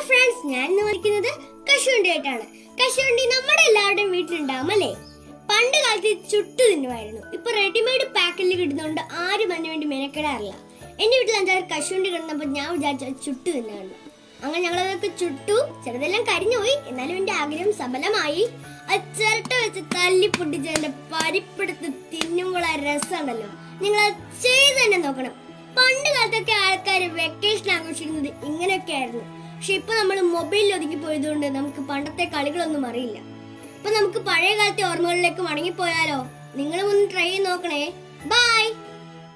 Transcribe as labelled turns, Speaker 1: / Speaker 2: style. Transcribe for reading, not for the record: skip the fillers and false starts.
Speaker 1: Friends, ഞാൻ ഇന്ന് വരയ്ക്കുന്നത് കശുവണ്ടി ആയിട്ടാണ്. കശുവണ്ടി നമ്മുടെ എല്ലാവരുടെയും വീട്ടിലുണ്ടാവും അല്ലേ? പണ്ട് കാലത്ത് ചുട്ടു തിന്നുമായിരുന്നു. ഇപ്പൊ റെഡിമെയ്ഡ് പാക്കിൽ കിട്ടുന്നതുകൊണ്ട് ആരും അതിനു വേണ്ടി മെനക്കെടാറില്ല. എന്റെ വീട്ടിൽ 5-6 കശുവണ്ടി കിടന്നപ്പോൾ ഞാൻ വിചാരിച്ചു ചുട്ടു തിന്നാണ്. അങ്ങനെ ഞങ്ങളതൊക്കെ ചുട്ടു. ചെറുതെല്ലാം കരിഞ്ഞുപോയി, എന്നാലും എന്റെ ആഗ്രഹം സഫലമായി. അത് ചിരട്ട വെച്ച് തല്ലി പൊട്ടിച്ച് എന്റെ പരിപ്പെടുത്ത് തിന്നുമ്പോൾ ആ രസമുണ്ടല്ലോ, നിങ്ങൾ അത് ചെയ്ത് തന്നെ നോക്കണം. പണ്ട് കാലത്തൊക്കെ ആൾക്കാർ വെക്കേഷൻ ആഘോഷിക്കുന്നത് ഇങ്ങനെയൊക്കെ ആയിരുന്നു. പക്ഷെ ഇപ്പൊ നമ്മൾ മൊബൈലിൽ ഒതുക്കി പോയതുകൊണ്ട് നമുക്ക് പണ്ടത്തെ കളികളൊന്നും അറിയില്ല. ഇപ്പൊ നമുക്ക് പഴയ കാലത്തെ ഓർമ്മകളിലേക്ക് മടങ്ങിപ്പോയാലോ? നിങ്ങളും ഒന്ന് ട്രൈ ചെയ്ത് നോക്കണേ. ബൈ.